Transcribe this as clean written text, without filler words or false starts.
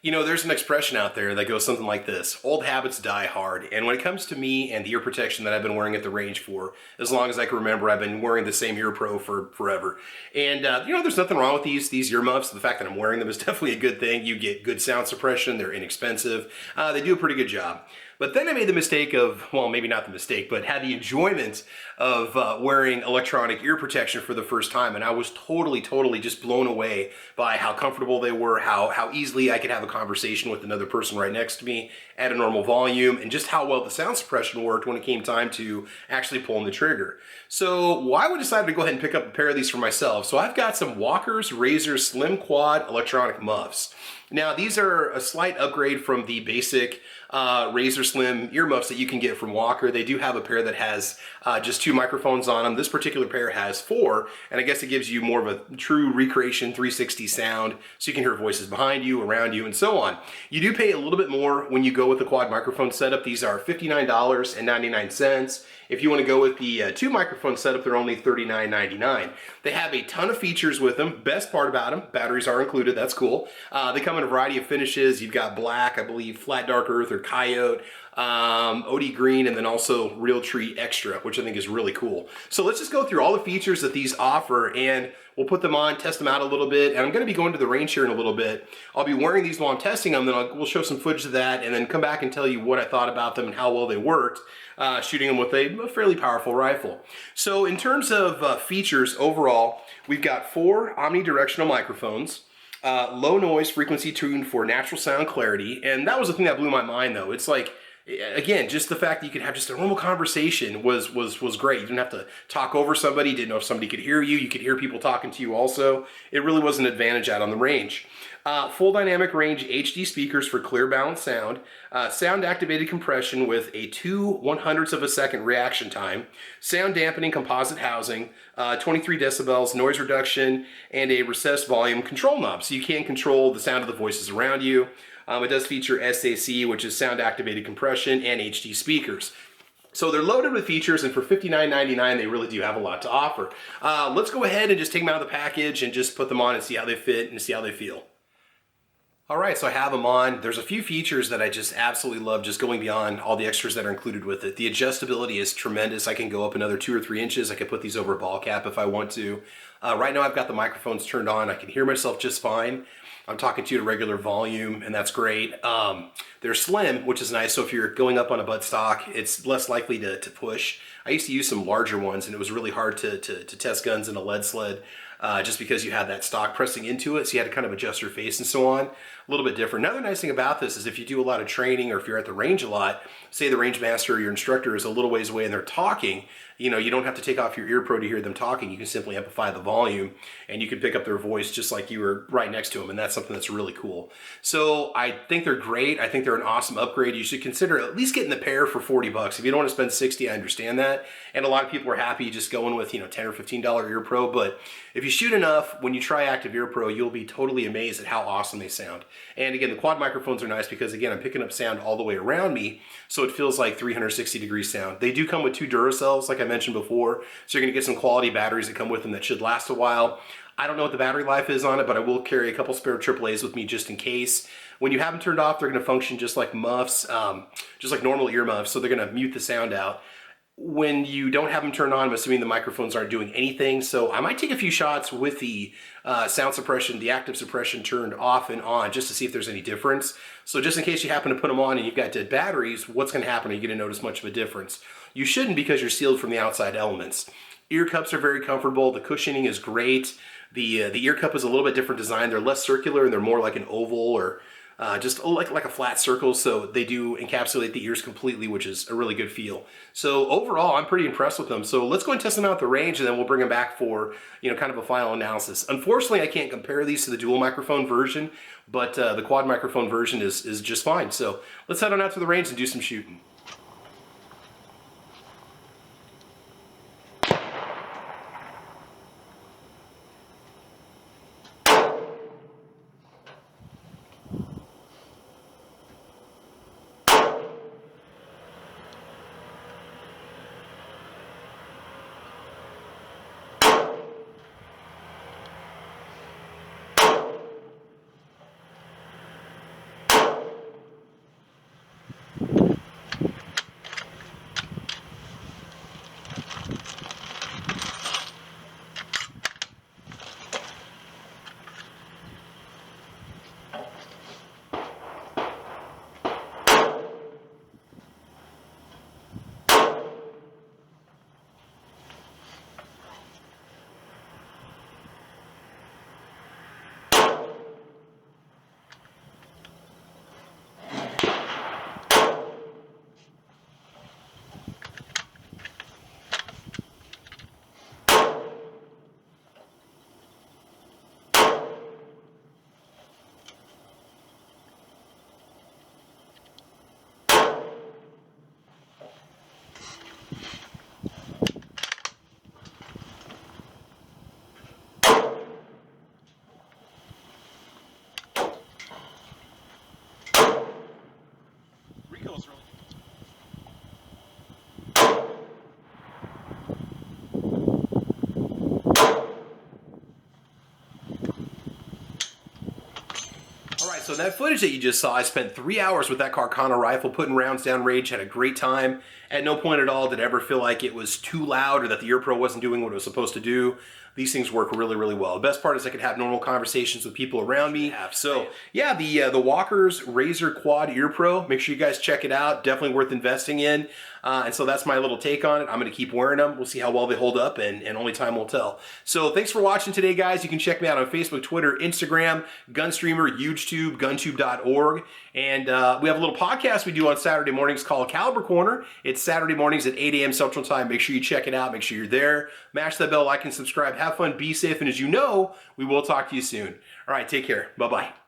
You know, there's an expression out there that goes something like this: old habits die hard. And when it comes to me and the ear protection that I've been wearing at the range for as long as I can remember, I've been wearing the same ear pro for forever. And, you know, there's nothing wrong with these ear muffs. The fact that I'm wearing them is definitely a good thing. You get good sound suppression. They're inexpensive. They do a pretty good job. But then I made the mistake of, well, maybe not the mistake, but had the enjoyment of wearing electronic ear protection for the first time. And I was totally just blown away by how comfortable they were, how easily I could have a conversation with another person right next to me at a normal volume, and just how well the sound suppression worked when it came time to actually pulling the trigger. So I decided to go ahead and pick up a pair of these for myself. So I've got some Walker's Razor Slim Quad electronic muffs. Now, these are a slight upgrade from the basic Razor Slim earmuffs that you can get from Walker. They do have a pair that has just 2 microphones on them. This particular pair has 4, and I guess it gives you more of a true recreation 360 sound, so you can hear voices behind you, around you, and so on. You do pay a little bit more when you go with the quad microphone setup. These are $59.99. If you want to go with the 2 microphone setup, they're only $39.99. They have a ton of features with them. Best part about them, batteries are included. That's cool. They come in a variety of finishes. You've got black, I believe, flat dark earth or coyote, OD green, and then also Realtree Extra, which I think is really cool. So let's just go through all the features that these offer, and we'll put them on, test them out a little bit. And I'm going to be going to the range here in a little bit. I'll be wearing these while I'm testing them, then we'll show some footage of that, and then come back and tell you what I thought about them and how well they worked, shooting them with a fairly powerful rifle. So in terms of features overall, we've got 4 omnidirectional microphones. Low noise frequency tuned for natural sound clarity. And that was the thing that blew my mind, though. It's like, again, just the fact that you could have just a normal conversation was great. You didn't have to talk over somebody. You didn't know if somebody could hear you. You could hear people talking to you also. It really was an advantage out on the range. Full dynamic range HD speakers for clear balanced sound, sound activated compression with a 2/100ths of a second reaction time, sound dampening composite housing, 23 decibels noise reduction, and a recessed volume control knob, so you can control the sound of the voices around you. It does feature SAC, which is sound activated compression, and HD speakers. So they're loaded with features, and for $59.99, they really do have a lot to offer. Let's go ahead and just take them out of the package and just put them on and see how they fit and see how they feel. All right, so I have them on. There's a few features that I just absolutely love, just going beyond all the extras that are included with it. The adjustability is tremendous. I can go up another 2 or 3 inches. I can put these over a ball cap if I want to. Right now I've got the microphones turned on. I can hear myself just fine. I'm talking to you at a regular volume, and that's great. They're slim, which is nice, so if you're going up on a buttstock, it's less likely to push. I used to use some larger ones, and it was really hard to test guns in a lead sled, just because you had that stock pressing into it, so you had to kind of adjust your face and so on. A little bit different. Another nice thing about this is if you do a lot of training, or if you're at the range a lot, say the range master or your instructor is a little ways away and they're talking, you know, you don't have to take off your ear pro to hear them talking. You can simply amplify the volume, and you can pick up their voice just like you were right next to them, and that's something that's really cool. So I think they're great. I think they're an awesome upgrade. You should consider at least getting the pair for 40 bucks. If you don't want to spend 60, I understand that. And a lot of people are happy just going with, you know, $10 or $15 ear pro, but if you shoot enough, when you try active ear pro, you'll be totally amazed at how awesome they sound. And again, the quad microphones are nice because, again, I'm picking up sound all the way around me, so it feels like 360-degree sound. They do come with 2 Duracells, like I mentioned before, so you're gonna get some quality batteries that come with them that should last a while. I don't know what the battery life is on it, but I will carry a couple spare AAAs with me just in case. When you have them turned off, they're gonna function just like muffs, just like normal earmuffs, so they're gonna mute the sound out. When you don't have them turned on, I'm assuming the microphones aren't doing anything, so I might take a few shots with the sound suppression, the active suppression turned off and on, just to see if there's any difference. So just in case you happen to put them on and you've got dead batteries, what's going to happen? Are you going to notice much of a difference? You shouldn't, because you're sealed from the outside elements. Ear cups are very comfortable. The cushioning is great. The ear cup is a little bit different design. They're less circular and they're more like an oval, or just like a flat circle, so they do encapsulate the ears completely, which is a really good feel. So overall, I'm pretty impressed with them. So let's go and test them out at the range, and then we'll bring them back for, you know, kind of a final analysis. Unfortunately, I can't compare these to the dual microphone version, but the quad microphone version is just fine. So let's head on out to the range and do some shooting. All right, so that footage that you just saw, I spent 3 hours with that Carcano rifle, putting rounds down range, had a great time. At no point at all did I ever feel like it was too loud or that the ear pro wasn't doing what it was supposed to do. These things work really, really well. The best part is I could have normal conversations with people around me. So yeah, the Walker's Razor Quad Ear Pro, make sure you guys check it out. Definitely worth investing in. And so that's my little take on it. I'm going to keep wearing them. We'll see how well they hold up, and only time will tell. So thanks for watching today, guys. You can check me out on Facebook, Twitter, Instagram, Gunstreamer, UGEtube, guntube.org. And we have a little podcast we do on Saturday mornings called Caliber Corner. It's Saturday mornings at 8 a.m. Central Time. Make sure you check it out. Make sure you're there. Mash that bell, like, and subscribe. Have fun, be safe, and as you know, we will talk to you soon. All right, take care. Bye-bye.